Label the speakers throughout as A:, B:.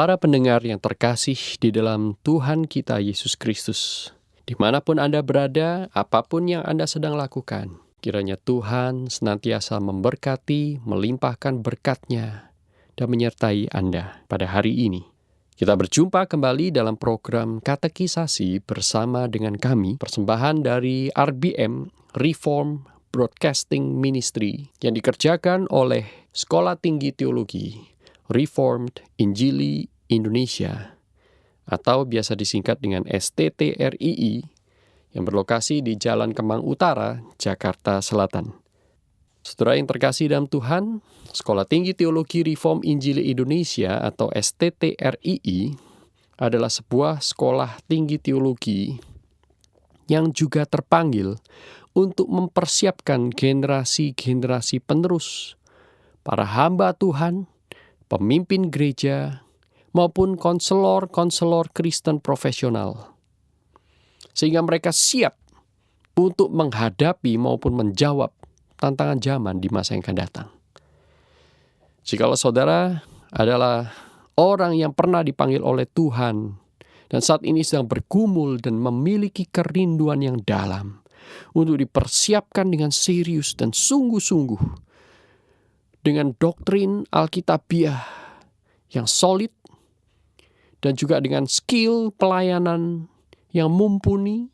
A: Para pendengar yang terkasih di dalam Tuhan kita Yesus Kristus, dimanapun Anda berada, apapun yang Anda sedang lakukan, kiranya Tuhan senantiasa memberkati, melimpahkan berkat-Nya, dan menyertai Anda pada hari ini. Kita berjumpa kembali dalam program Katekisasi bersama dengan kami, persembahan dari RBM, Reform Broadcasting Ministry, yang dikerjakan oleh Sekolah Tinggi Teologi Reformed Injili Indonesia, atau biasa disingkat dengan STTRII, yang berlokasi di Jalan Kemang Utara, Jakarta Selatan. Saudara yang terkasih dalam Tuhan, Sekolah Tinggi Teologi Reformed Injili Indonesia atau STTRII adalah sebuah sekolah tinggi teologi yang juga terpanggil untuk mempersiapkan generasi-generasi penerus, para hamba Tuhan, pemimpin gereja, maupun konselor-konselor Kristen profesional. Sehingga mereka siap untuk menghadapi maupun menjawab tantangan zaman di masa yang akan datang. Jikalau saudara adalah orang yang pernah dipanggil oleh Tuhan, dan saat ini sedang bergumul dan memiliki kerinduan yang dalam untuk dipersiapkan dengan serius dan sungguh-sungguh, dengan doktrin Alkitabiah yang solid, dan juga dengan skill pelayanan yang mumpuni,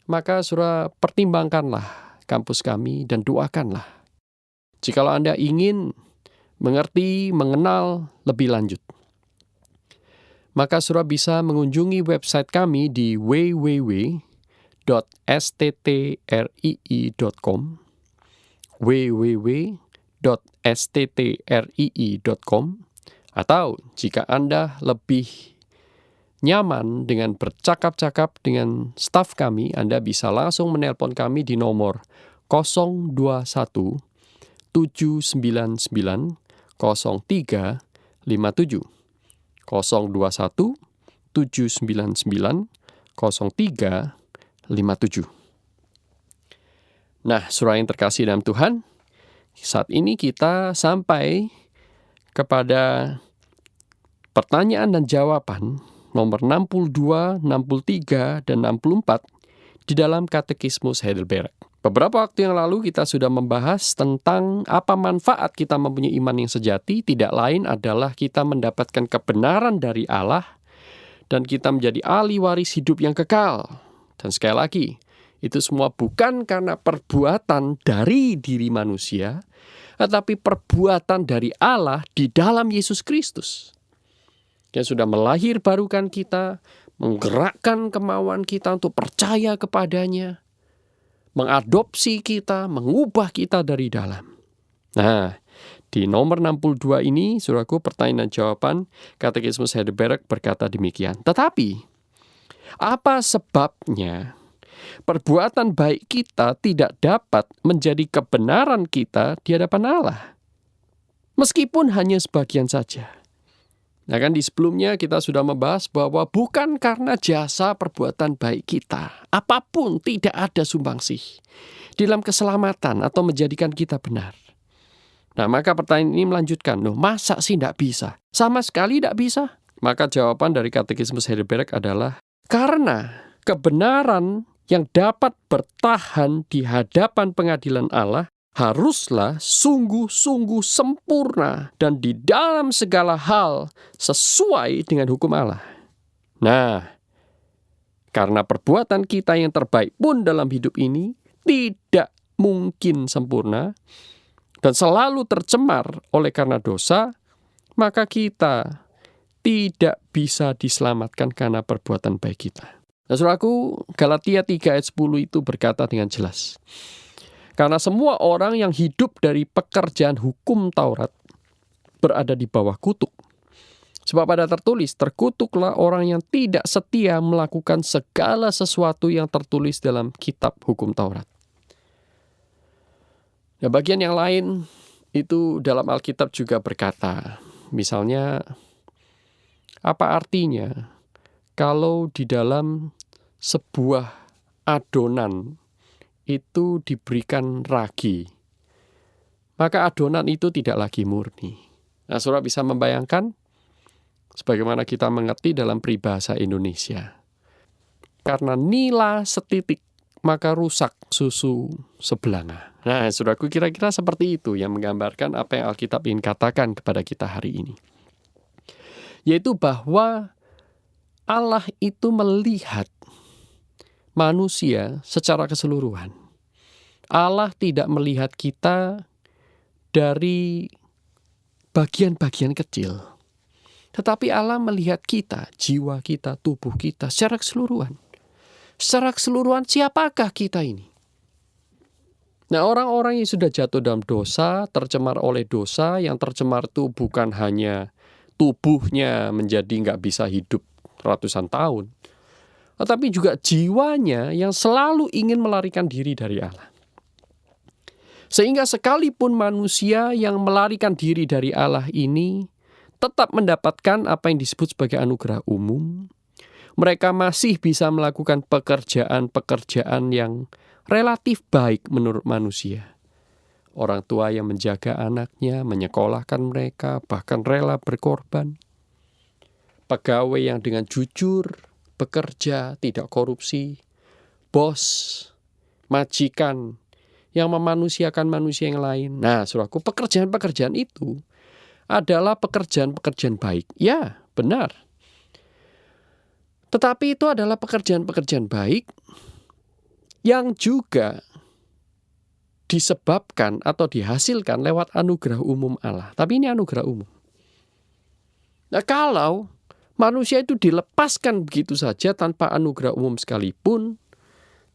A: maka saudara pertimbangkanlah kampus kami dan doakanlah. Jikalau Anda ingin mengerti, mengenal lebih lanjut, maka saudara bisa mengunjungi website kami di www.sttrii.com, www.sttrii.com, atau jika Anda lebih nyaman dengan bercakap-cakap dengan staf kami, Anda bisa langsung menelpon kami di nomor 021 799 0357, 021 799 0357. Nah, saudara yang terkasih dalam Tuhan, saat ini kita sampai kepada pertanyaan dan jawaban nomor 62, 63, dan 64 di dalam Katekismus Heidelberg. Beberapa waktu yang lalu kita sudah membahas tentang apa manfaat kita mempunyai iman yang sejati. Tidak lain adalah kita mendapatkan kebenaran dari Allah dan kita menjadi ahli waris hidup yang kekal. Dan sekali lagi, itu semua bukan karena perbuatan dari diri manusia, tetapi perbuatan dari Allah di dalam Yesus Kristus, yang sudah melahirbarukan kita, menggerakkan kemauan kita untuk percaya kepadanya, mengadopsi kita, mengubah kita dari dalam. Nah, di nomor 62 ini, saudaraku, pertanyaan dan jawaban Katekismus Heidelberg berkata demikian. Tetapi, apa sebabnya perbuatan baik kita tidak dapat menjadi kebenaran kita di hadapan Allah, meskipun hanya sebagian saja? Nah kan di sebelumnya kita sudah membahas bahwa bukan karena jasa perbuatan baik kita, apapun tidak ada sumbangsih dalam keselamatan atau menjadikan kita benar. Nah maka pertanyaan ini melanjutkan, masa sih tidak bisa? Sama sekali tidak bisa. Maka jawaban dari Katekismus Heidelberg adalah karena kebenaran yang dapat bertahan di hadapan pengadilan Allah haruslah sungguh-sungguh sempurna dan di dalam segala hal sesuai dengan hukum Allah. Nah, karena perbuatan kita yang terbaik pun dalam hidup ini tidak mungkin sempurna dan selalu tercemar oleh karena dosa, maka kita tidak bisa diselamatkan karena perbuatan baik kita. Nah, saudaraku, Galatia 3 ayat 10 itu berkata dengan jelas, karena semua orang yang hidup dari pekerjaan hukum Taurat berada di bawah kutuk. Sebab ada tertulis, terkutuklah orang yang tidak setia melakukan segala sesuatu yang tertulis dalam kitab hukum Taurat. Nah, bagian yang lain itu dalam Alkitab juga berkata, misalnya, apa artinya kalau di dalam sebuah adonan itu diberikan ragi, maka adonan itu tidak lagi murni. Nah, saudara bisa membayangkan sebagaimana kita mengerti dalam peribahasa Indonesia. Karena nila setitik, maka rusak susu sebelanga. Nah, saudaraku, kira-kira seperti itu yang menggambarkan apa yang Alkitab ingin katakan kepada kita hari ini. Yaitu bahwa Allah itu melihat manusia secara keseluruhan. Allah tidak melihat kita dari bagian-bagian kecil. Tetapi Allah melihat kita, jiwa kita, tubuh kita secara keseluruhan. Secara keseluruhan siapakah kita ini? Nah, orang-orang yang sudah jatuh dalam dosa, tercemar oleh dosa, yang tercemar itu bukan hanya tubuhnya menjadi nggak bisa hidup ratusan tahun, tetapi juga jiwanya yang selalu ingin melarikan diri dari Allah. Sehingga sekalipun manusia yang melarikan diri dari Allah ini tetap mendapatkan apa yang disebut sebagai anugerah umum, mereka masih bisa melakukan pekerjaan-pekerjaan yang relatif baik menurut manusia. Orang tua yang menjaga anaknya, menyekolahkan mereka, bahkan rela berkorban. Pegawai yang dengan jujur bekerja, tidak korupsi. Bos, majikan yang memanusiakan manusia yang lain. Nah, saudaraku, pekerjaan-pekerjaan itu adalah pekerjaan-pekerjaan baik. Ya, benar. Tetapi itu adalah pekerjaan-pekerjaan baik yang juga disebabkan atau dihasilkan lewat anugerah umum Allah. Tapi ini anugerah umum. Nah, kalau manusia itu dilepaskan begitu saja tanpa anugerah umum sekalipun,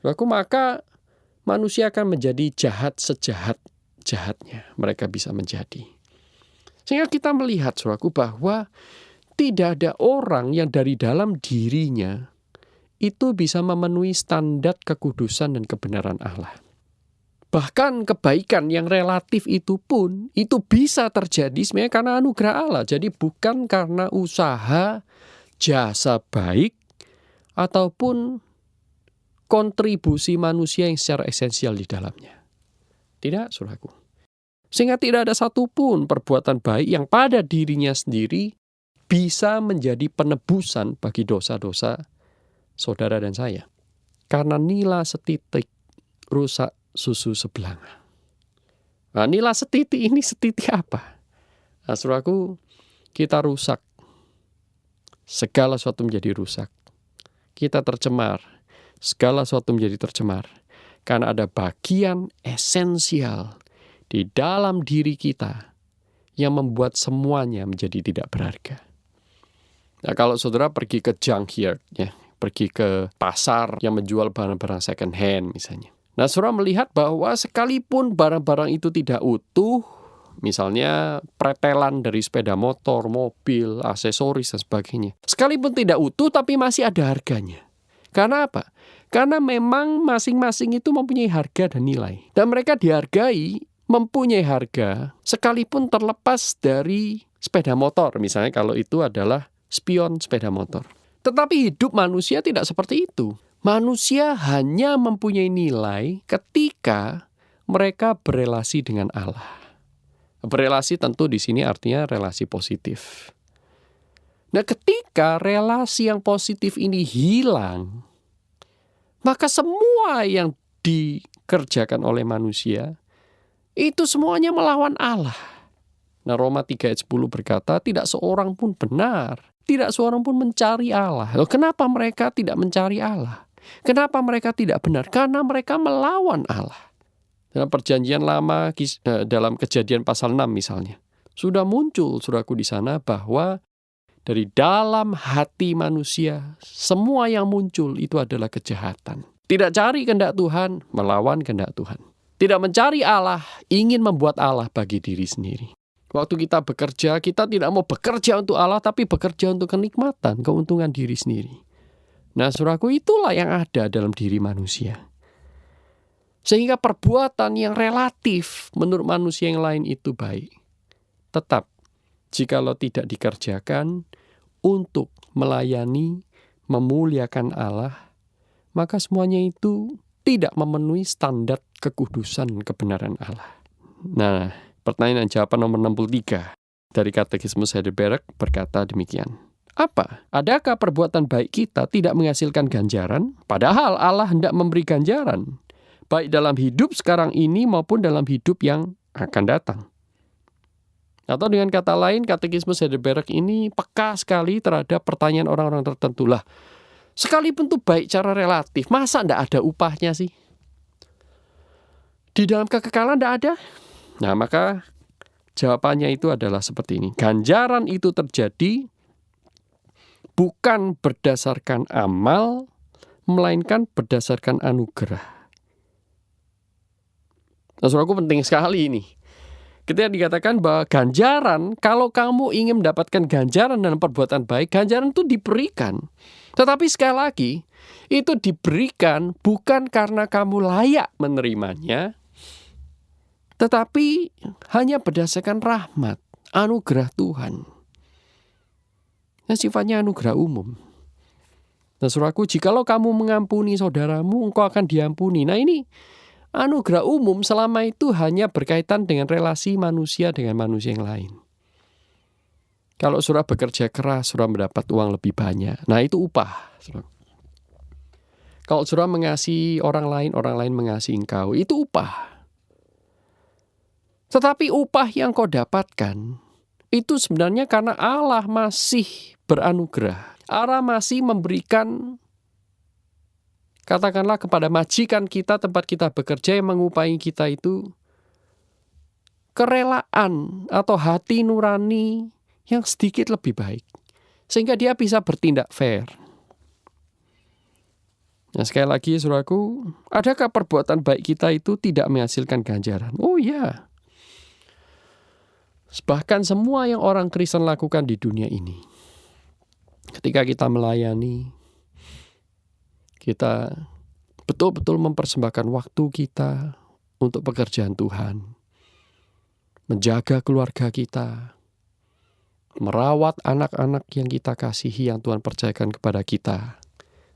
A: maka manusia akan menjadi jahat sejahat-jahatnya. Mereka bisa menjadi. Sehingga kita melihat, saudaraku, bahwa tidak ada orang yang dari dalam dirinya itu bisa memenuhi standar kekudusan dan kebenaran Allah. Bahkan kebaikan yang relatif itu pun, itu bisa terjadi sebenarnya karena anugerah Allah. Jadi bukan karena usaha, jasa baik, ataupun kontribusi manusia yang secara esensial di dalamnya. Tidak, saudaraku. Sehingga tidak ada satupun perbuatan baik yang pada dirinya sendiri bisa menjadi penebusan bagi dosa-dosa saudara dan saya. Karena nila setitik rusak susu sebelanga. Nah, nila setitik ini setitik apa? Nah, saudaraku, kita rusak. Segala sesuatu menjadi rusak. Kita tercemar. Segala sesuatu menjadi tercemar. Karena ada bagian esensial di dalam diri kita yang membuat semuanya menjadi tidak berharga. Nah, kalau saudara pergi ke junkyard, ya, pergi ke pasar yang menjual barang-barang second hand misalnya. Nah, saudara melihat bahwa sekalipun barang-barang itu tidak utuh, misalnya pretelan dari sepeda motor, mobil, aksesoris, dan sebagainya. Sekalipun tidak utuh tapi masih ada harganya. Karena apa? Karena memang masing-masing itu mempunyai harga dan nilai. Dan mereka dihargai, mempunyai harga sekalipun terlepas dari sepeda motor. Misalnya kalau itu adalah spion sepeda motor. Tetapi hidup manusia tidak seperti itu. Manusia hanya mempunyai nilai ketika mereka berelasi dengan Allah. Berelasi tentu di sini artinya relasi positif. Nah, ketika relasi yang positif ini hilang, maka semua yang dikerjakan oleh manusia itu semuanya melawan Allah. Nah, Roma 3 ayat 10 berkata, tidak seorang pun benar, tidak seorang pun mencari Allah. Loh, kenapa mereka tidak mencari Allah? Kenapa mereka tidak benar? Karena mereka melawan Allah. Dalam perjanjian lama, dalam Kejadian pasal 6 misalnya, sudah muncul, saudaraku, di sana bahwa dari dalam hati manusia, semua yang muncul itu adalah kejahatan. Tidak cari kehendak Tuhan, melawan kehendak Tuhan. Tidak mencari Allah, ingin membuat Allah bagi diri sendiri. Waktu kita bekerja, kita tidak mau bekerja untuk Allah, tapi bekerja untuk kenikmatan, keuntungan diri sendiri. Nah, saudaraku, itulah yang ada dalam diri manusia. Sehingga perbuatan yang relatif menurut manusia yang lain itu baik. Tetap, jikalau tidak dikerjakan untuk melayani, memuliakan Allah, maka semuanya itu tidak memenuhi standar kekudusan kebenaran Allah. Nah, pertanyaan jawaban nomor 63 dari Katekismus Heidelberg berkata demikian. Apa? Adakah perbuatan baik kita tidak menghasilkan ganjaran? Padahal Allah hendak memberi ganjaran, baik dalam hidup sekarang ini maupun dalam hidup yang akan datang. Atau dengan kata lain, Katekismus Heidelberg ini peka sekali terhadap pertanyaan orang-orang tertentu. Lah, sekalipun itu baik cara relatif, masa tidak ada upahnya sih? Di dalam kekekalan tidak ada? Nah, maka jawabannya itu adalah seperti ini. Ganjaran itu terjadi bukan berdasarkan amal, melainkan berdasarkan anugerah. Nah, saudaraku, penting sekali ini. Ketika dikatakan bahwa ganjaran, kalau kamu ingin mendapatkan ganjaran dalam perbuatan baik, ganjaran itu diberikan. Tetapi sekali lagi, itu diberikan bukan karena kamu layak menerimanya, tetapi hanya berdasarkan rahmat, anugerah Tuhan. Yang sifatnya anugerah umum. Nah, saudaraku, jikalau kamu mengampuni saudaramu, engkau akan diampuni. Nah, ini anugerah umum selama itu hanya berkaitan dengan relasi manusia dengan manusia yang lain. Kalau saudara bekerja keras, saudara mendapat uang lebih banyak. Nah, itu upah. Kalau saudara mengasihi orang lain mengasihi engkau, itu upah. Tetapi upah yang kau dapatkan, itu sebenarnya karena Allah masih beranugerah. Allah masih memberikan, katakanlah kepada majikan kita tempat kita bekerja yang mengupahi kita itu, kerelaan atau hati nurani yang sedikit lebih baik. Sehingga dia bisa bertindak fair. Nah, sekali lagi, saudaraku, adakah perbuatan baik kita itu tidak menghasilkan ganjaran? Oh ya. Bahkan semua yang orang Kristen lakukan di dunia ini, ketika kita melayani, kita betul-betul mempersembahkan waktu kita untuk pekerjaan Tuhan, menjaga keluarga kita, merawat anak-anak yang kita kasihi, yang Tuhan percayakan kepada kita,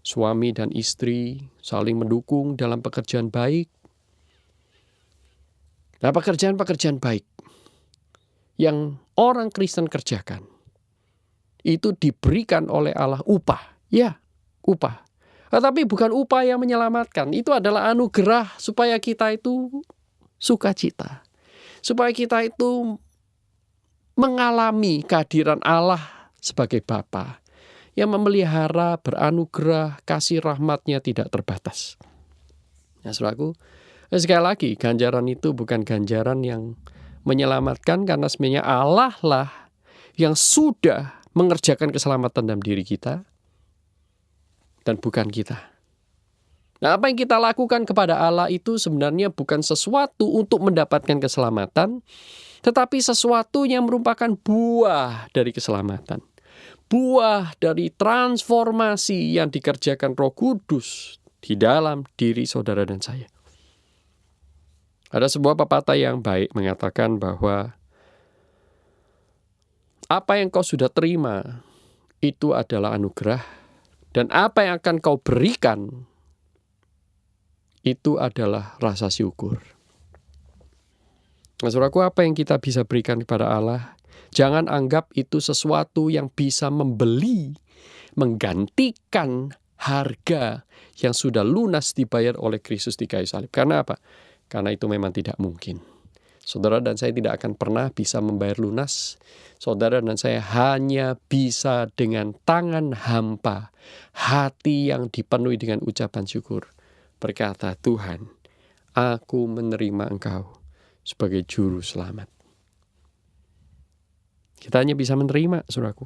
A: suami dan istri saling mendukung dalam pekerjaan baik. Nah, pekerjaan-pekerjaan baik yang orang Kristen kerjakan, itu diberikan oleh Allah upah. Ya, upah. Tetapi bukan upah yang menyelamatkan. Itu adalah anugerah supaya kita itu sukacita. Supaya kita itu mengalami kehadiran Allah sebagai Bapa yang memelihara, beranugerah, kasih rahmatnya tidak terbatas. Nah, saudaraku, sekali lagi, ganjaran itu bukan ganjaran yang menyelamatkan, karena sebenarnya Allah lah yang sudah mengerjakan keselamatan dalam diri kita dan bukan kita. Nah, apa yang kita lakukan kepada Allah itu sebenarnya bukan sesuatu untuk mendapatkan keselamatan, tetapi sesuatu yang merupakan buah dari keselamatan. Buah dari transformasi yang dikerjakan Roh Kudus di dalam diri saudara dan saya. Ada sebuah pepatah yang baik mengatakan bahwa apa yang kau sudah terima itu adalah anugerah, dan apa yang akan kau berikan itu adalah rasa syukur. Nah, saudaraku, apa yang kita bisa berikan kepada Allah, jangan anggap itu sesuatu yang bisa membeli, menggantikan harga yang sudah lunas dibayar oleh Kristus di kayu salib. Karena apa? Karena itu memang tidak mungkin. Saudara dan saya tidak akan pernah bisa membayar lunas. Saudara dan saya hanya bisa dengan tangan hampa, hati yang dipenuhi dengan ucapan syukur, berkata, Tuhan, aku menerima Engkau sebagai juru selamat. Kita hanya bisa menerima, saudaraku.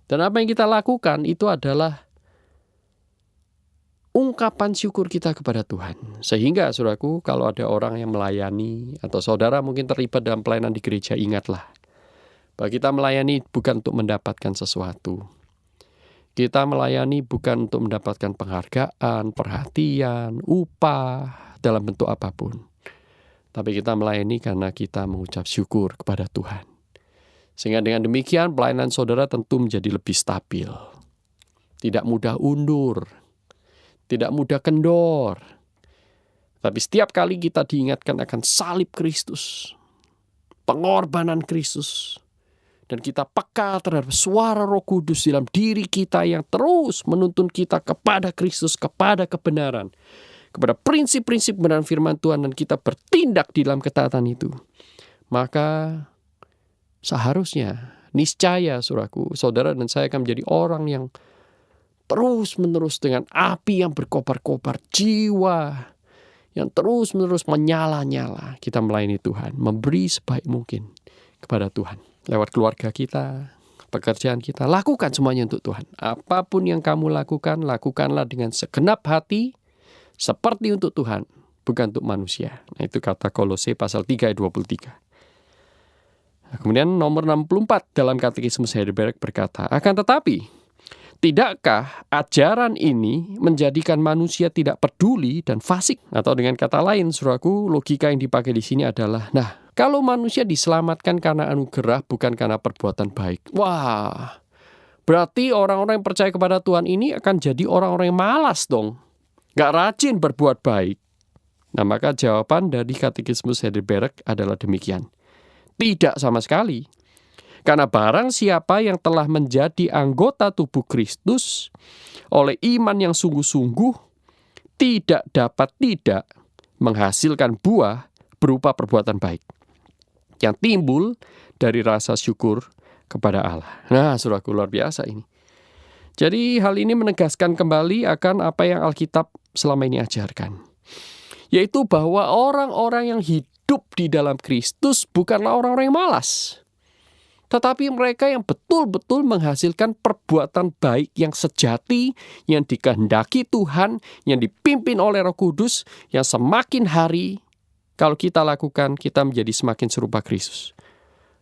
A: Dan apa yang kita lakukan itu adalah ungkapan syukur kita kepada Tuhan. Sehingga, saudaraku, kalau ada orang yang melayani atau saudara mungkin terlibat dalam pelayanan di gereja, ingatlah, Bahwa kita melayani bukan untuk mendapatkan sesuatu. Kita melayani bukan untuk mendapatkan penghargaan, perhatian, upah dalam bentuk apapun. Tapi kita melayani karena kita mengucap syukur kepada Tuhan. Sehingga dengan demikian pelayanan saudara tentu menjadi lebih stabil. Tidak mudah undur, tidak mudah kendor. Tapi setiap kali kita diingatkan akan salib Kristus, pengorbanan Kristus, dan kita peka terhadap suara Roh Kudus dalam diri kita yang terus menuntun kita kepada Kristus, kepada kebenaran, kepada prinsip-prinsip kebenaran firman Tuhan, dan kita bertindak di dalam ketaatan itu, maka seharusnya, niscaya saudaraku, saudara dan saya akan menjadi orang yang terus-menerus dengan api yang berkobar-kobar, jiwa yang terus-menerus menyala-nyala. Kita melayani Tuhan, memberi sebaik mungkin kepada Tuhan. Lewat keluarga kita, pekerjaan kita, lakukan semuanya untuk Tuhan. Apapun yang kamu lakukan, lakukanlah dengan segenap hati, seperti untuk Tuhan, bukan untuk manusia. Nah, itu kata Kolose pasal 3 ayat 23. Nah, kemudian nomor 64 dalam Katekismus Heidelberg berkata, akan tetapi, tidakkah ajaran ini menjadikan manusia tidak peduli dan fasik? Atau dengan kata lain, saudaraku, logika yang dipakai di sini adalah, nah, kalau manusia diselamatkan karena anugerah, bukan karena perbuatan baik. Wah, berarti orang-orang yang percaya kepada Tuhan ini akan jadi orang-orang yang malas dong. Gak rajin berbuat baik. Nah, maka jawaban dari Katekismus Heidelberg adalah demikian. Tidak sama sekali. Karena barang siapa yang telah menjadi anggota tubuh Kristus oleh iman yang sungguh-sungguh tidak dapat tidak menghasilkan buah berupa perbuatan baik yang timbul dari rasa syukur kepada Allah. Nah, saudaraku, luar biasa ini. Jadi hal ini menegaskan kembali akan apa yang Alkitab selama ini ajarkan, yaitu bahwa orang-orang yang hidup di dalam Kristus bukanlah orang-orang yang malas, tetapi mereka yang betul-betul menghasilkan perbuatan baik yang sejati, yang dikehendaki Tuhan, yang dipimpin oleh Roh Kudus, yang semakin hari kalau kita lakukan, kita menjadi semakin serupa Kristus.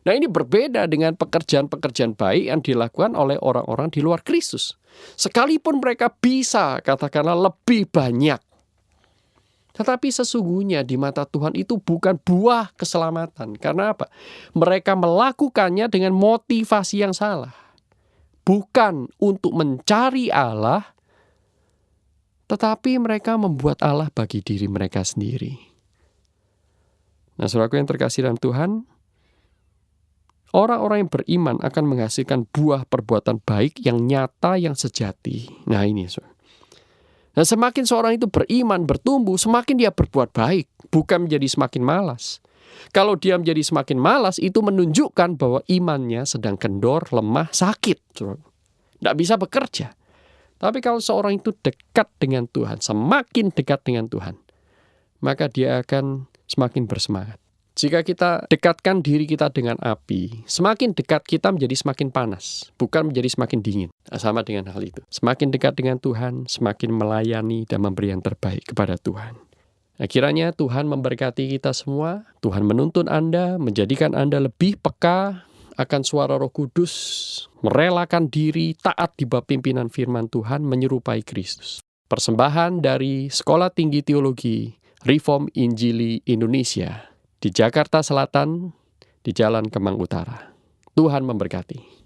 A: Nah, ini berbeda dengan pekerjaan-pekerjaan baik yang dilakukan oleh orang-orang di luar Kristus. Sekalipun mereka bisa, katakanlah, lebih banyak, tetapi sesungguhnya di mata Tuhan itu bukan buah keselamatan. Karena apa? Mereka melakukannya dengan motivasi yang salah. Bukan untuk mencari Allah, tetapi mereka membuat Allah bagi diri mereka sendiri. Nah, saudaraku yang terkasih dalam Tuhan, orang-orang yang beriman akan menghasilkan buah perbuatan baik yang nyata, yang sejati. Nah, ini saudara. Nah, semakin seorang itu beriman, bertumbuh, semakin dia berbuat baik, bukan menjadi semakin malas. Kalau dia menjadi semakin malas, itu menunjukkan bahwa imannya sedang kendor, lemah, sakit. Tidak bisa bekerja. Tapi kalau seorang itu dekat dengan Tuhan, semakin dekat dengan Tuhan, maka dia akan semakin bersemangat. Jika kita dekatkan diri kita dengan api, semakin dekat kita menjadi semakin panas, bukan menjadi semakin dingin. Sama dengan hal itu. Semakin dekat dengan Tuhan, semakin melayani dan memberi yang terbaik kepada Tuhan. Nah, kiranya Tuhan memberkati kita semua. Tuhan menuntun Anda, menjadikan Anda lebih peka akan suara Roh Kudus, merelakan diri, taat di bawah pimpinan firman Tuhan, menyerupai Kristus. Persembahan dari Sekolah Tinggi Teologi Reform Injili Indonesia di Jakarta Selatan, di Jalan Kemang Utara. Tuhan memberkati.